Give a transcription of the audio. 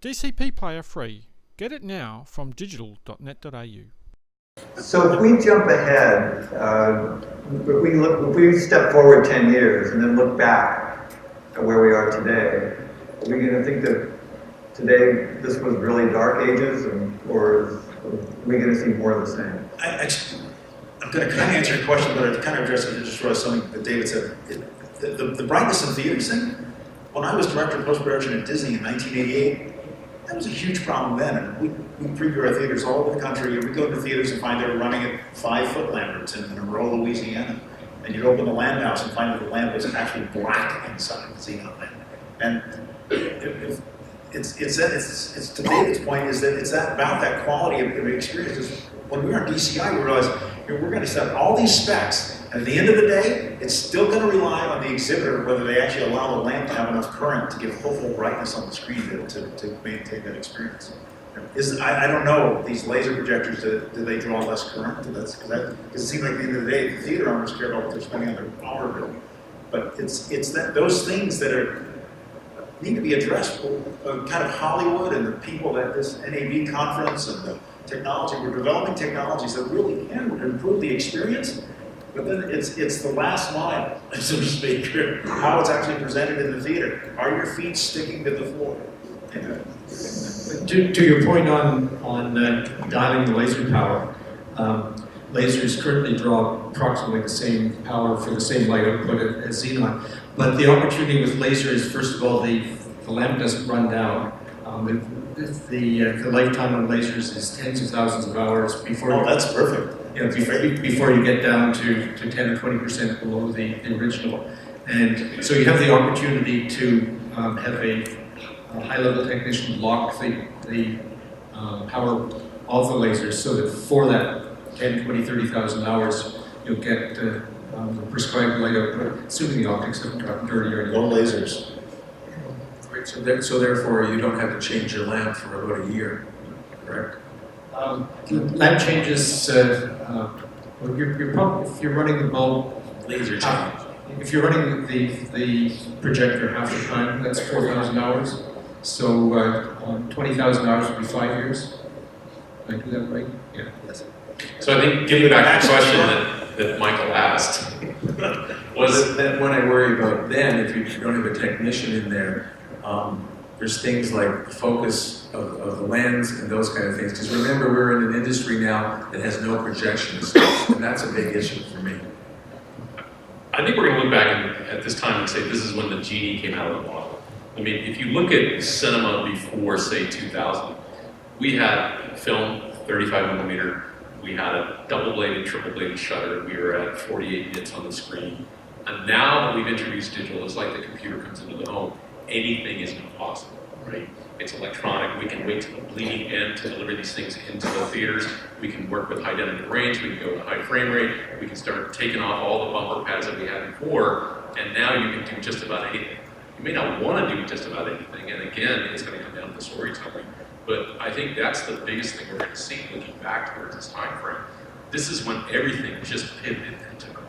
DCP Player free. Get it now from digital.net.au. So if we jump ahead, if we step forward 10 years and then look back at where we are today, are we going to think that today this was really dark ages, or are we going to see more of the same? I'm going to kind of answer your question, but I kind of address it just for something that David said. The brightness of theaters thing, when I was director of post-production at Disney in 1988, that was a huge problem then. And we preview our theaters all over the country, and we go to theaters and find they were running at 5-foot lamberts in Monroe, Louisiana. And you'd open the lamp house and find that the lamp was actually black inside the xenon lamp. And it's to David's point, is that it's about that quality of experience. When we were on DCI, we realized we're going to set all these specs, and at the end of the day, it's still going to rely on the exhibitor whether they actually allow the lamp to have enough current to give full brightness on the screen to maintain that experience. I don't know, these laser projectors, do they draw less current? Because it seems like at the end of the day, the theater owners care about what they're spending on their power bill. But it's those things that need to be addressed. Kind of Hollywood and the people at this NAB conference and the technology. We're developing technologies that really can improve the experience, but then it's the last mile, so to speak, how it's actually presented in the theater. Are your feet sticking to the floor? To your point on dialing the laser power, lasers currently draw approximately the same power for the same light output as xenon, but the opportunity with laser is, first of all, the lamp doesn't run down. The lifetime on lasers is tens of thousands of hours before. Oh, that's perfect. Before you get down to 10 or 20% below the original, and so you have the opportunity to have a high-level technician lock the power of the lasers, so that for that 10, 20, 30,000 hours, you'll get the prescribed light output, assuming the optics haven't gotten dirty or anything. No lasers. So therefore, you don't have to change your lamp for about a year, correct? Lamp changes, if you're running the bulb, Laser change. if you're running the projector half the time, that's 4,000 hours. So 20,000 hours would be 5 years. Did I do that right? Yeah. Yes. So I think, getting back to the question that Michael asked, was that when I worry about then, if you don't have a technician in there, there's things like the focus of the lens and those kind of things. Because remember, we're in an industry now that has no projections, and that's a big issue for me. I think we're going to look back at this time and say this is when the genie came out of the bottle. I mean, if you look at cinema before, say, 2000, we had film, 35 millimeter, we had a double-bladed, triple-bladed shutter, we were at 48 bits on the screen. And now that we've introduced digital, it's like the computer comes into the home. Anything is possible, right? It's electronic. We can wait to the bleeding end to deliver these things into the theaters. We can work with high dynamic range. We can go to high frame rate. We can start taking off all the bumper pads that we had before, and now you can do just about anything. You may not want to do just about anything, and again, it's going to come down to the storytelling. But I think that's the biggest thing we're going to see looking back towards this time frame. This is when everything just pivoted and took off.